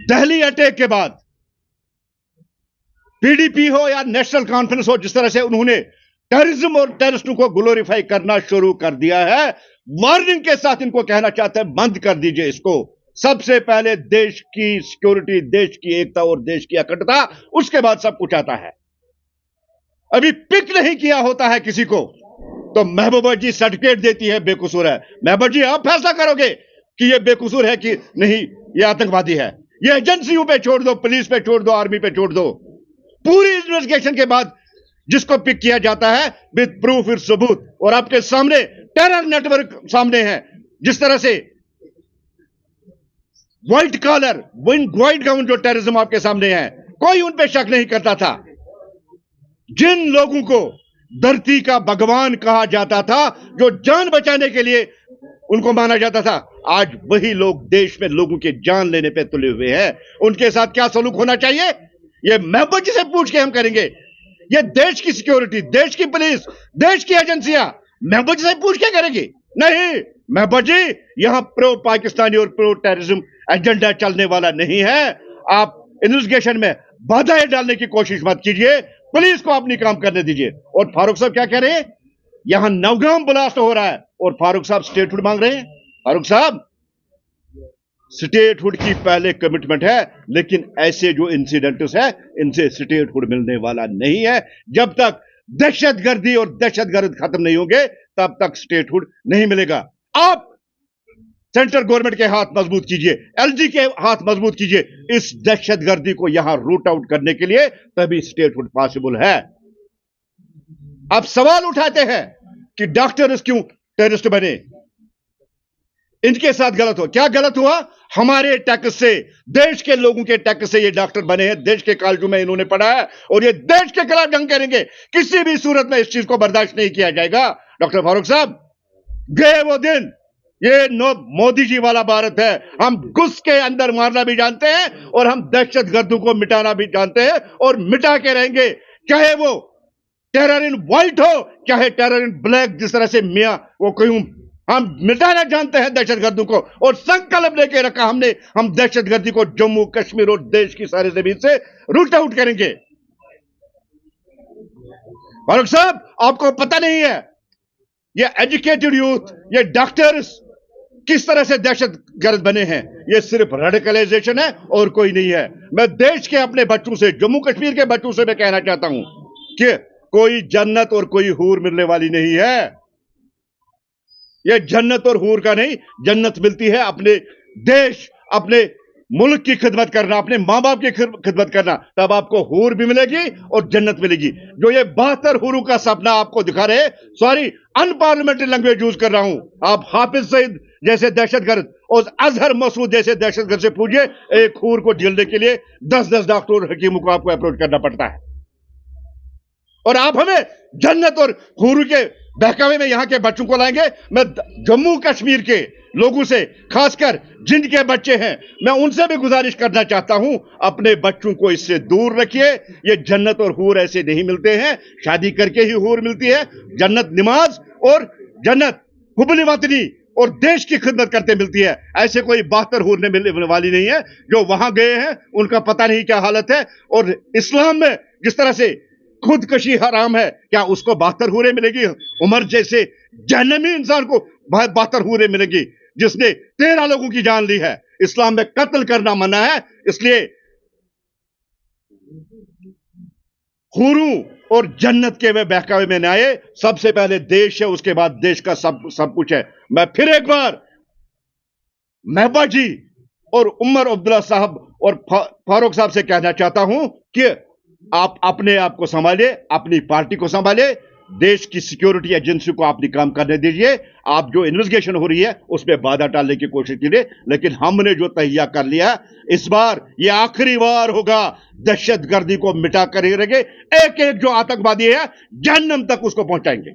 Delhi attack के बाद PDP हो या नेशनल कॉन्फ्रेंस हो, जिस तरह से उन्होंने टेररिज्म और टेररिस्टों को ग्लोरीफाई करना शुरू कर दिया है, वार्निंग के साथ इनको कहना चाहते हैं बंद कर दीजिए इसको। सबसे पहले देश की सिक्योरिटी, देश की एकता और देश की अखंडता, उसके बाद सब कुछ आता है। अभी पिक नहीं किया होता है किसी को तो महबूबा जी सर्टिफिकेट देती है बेकसूर है। महबूबा जी आप फैसला करोगे कि ये बेकसूर है कि नहीं, ये आतंकवादी है। ये एजेंसियों पे छोड़ दो, पुलिस पे छोड़ दो, आर्मी पे छोड़ दो। पूरी इन्वेस्टिगेशन के बाद जिसको पिक किया जाता है विद प्रूफ, विद सबूत, और आपके सामने टेरर नेटवर्क सामने है। जिस तरह से व्हाइट कॉलर, व्हाइट गाउन जो टेररिज्म आपके सामने है, कोई उन पे शक नहीं करता था। जिन लोगों को धरती का भगवान कहा जाता था, जो जान बचाने के लिए उनको माना जाता था, आज वही लोग देश में लोगों की जान लेने पे तुले हुए हैं। उनके साथ क्या सलूक होना चाहिए, ये महबूबा जी से पूछ के हम करेंगे। ये देश की सिक्योरिटी, देश की पुलिस, देश की एजेंसियां महबूबा जी से पूछ के करेगी? नहीं, महबूबा जी यहां प्रो पाकिस्तानी और प्रो टेररिज्म एजेंडा चलने वाला नहीं है। आप इन्वेस्टिगेशन में बाधाएं डालने की कोशिश मत कीजिए, पुलिस को अपनी काम करने दीजिए। और फारूक साहब क्या कह रहे हैं, यहां नवगाम ब्लास्ट हो रहा है और फारूक साहब स्टेटहुड मांग रहे हैं। फारूक साहब, स्टेटहुड की पहले कमिटमेंट है, लेकिन ऐसे जो इंसिडेंट्स है इनसे स्टेटहुड मिलने वाला नहीं है। जब तक दहशतगर्दी और दहशतगर्द खत्म नहीं होंगे तब तक स्टेटहुड नहीं मिलेगा। आप सेंट्रल गवर्नमेंट के हाथ मजबूत कीजिए, एलजी के हाथ मजबूत कीजिए इस दहशतगर्दी को यहां रूट आउट करने के लिए, तभी स्टेटहुड पॉसिबल है। आप सवाल उठाते हैं कि डॉक्टर क्यों टेररिस्ट बने, इनके साथ गलत हो। क्या गलत हुआ? हमारे टैक्स से, देश के लोगों के टैक्स से ये डॉक्टर बने हैं, देश के कॉलेजों में इन्होंने पढ़ा है और ये देश के खिलाफ जंग करेंगे। किसी भी सूरत में इस चीज को बर्दाश्त नहीं किया जाएगा। डॉक्टर फारूक साहब, गए वो दिन, ये मोदी जी वाला भारत है। हम घुस के अंदर मारना भी जानते हैं और हम दहशतगर्दों को मिटाना भी जानते हैं और मिटा के रहेंगे, चाहे वो टेरर इन व्हाइट हो चाहे टेरर इन ब्लैक। जिस तरह से मियां वो कहूं, हम मिटाना जानते हैं दहशतगर्दों को और संकल्प लेके रखा हमने, हम दहशतगर्दी को जम्मू कश्मीर और देश की सारी जमीन से रूट आउट करेंगे। फारूक साहब, आपको पता नहीं है ये एजुकेटेड यूथ, ये डॉक्टर्स किस तरह से दहशतगर्द बने हैं। ये सिर्फ रेडिकलाइजेशन है और कोई नहीं है। मैं देश के अपने बच्चों से, जम्मू कश्मीर के बच्चों से मैं कहना चाहता हूं कि कोई जन्नत और कोई हूर मिलने वाली नहीं है। ये जन्नत और हूर का नहीं, जन्नत मिलती है अपने देश, अपने मुल्क की खिदमत करना, अपने मां बाप की खिदमत करना, तब आपको हूर भी मिलेगी और जन्नत मिलेगी। जो ये 72 हुरों का सपना आपको दिखा रहे, सॉरी अनपार्लियामेंट्री लैंग्वेज यूज कर रहा हूं, आप हाफिज सईद जैसे दहशतगर्द और अजहर मसूद जैसे दहशतगर्द से पूछिए, एक हूर को झेलने के लिए 10-10 डॉक्टर और हकीमों को आपको अप्रोच करना पड़ता है। और आप हमें जन्नत और हूर के बहकावे में यहां के बच्चों को लाएंगे। मैं जम्मू कश्मीर के लोगों से, खासकर जिनके बच्चे हैं, मैं उनसे भी गुजारिश करना चाहता हूं, अपने बच्चों को इससे दूर रखिए। ये जन्नत और हूर ऐसे नहीं मिलते हैं, शादी करके ही हूर मिलती है। जन्नत नमाज और जन्नत हुब्बुल वतनी और देश की खिदमत करते मिलती है। ऐसे कोई 72 हूर ने मिलने वाली नहीं है। जो वहां गए हैं उनका पता नहीं क्या हालत है। और इस्लाम में जिस तरह से खुदकशी हराम है, क्या उसको 72 हूरें मिलेगी? उमर जैसे जहन्नमी इंसान को 72 हूरें मिलेगी जिसने 13 लोगों की जान ली है। इस्लाम में कत्ल करना मना है, इसलिए हूरों और जन्नत के वे बहकावे में न आए। सबसे पहले देश है, उसके बाद देश का सब कुछ है। मैं फिर एक बार महबूबा जी और उमर अब्दुल्ला साहब और फारूक साहब से कहना चाहता हूं कि आप अपने आप को संभालिए, अपनी पार्टी को संभालिए, देश की सिक्योरिटी एजेंसी को अपनी काम करने दीजिए। आप जो इन्वेस्टिगेशन हो रही है उसमें बाधा डालने की कोशिश कीजिए, लेकिन हमने जो तैयार कर लिया, इस बार ये आखिरी बार होगा। दहशतगर्दी को मिटा कर ही रहेंगे। एक एक जो आतंकवादी है जहन्नम तक उसको पहुंचाएंगे।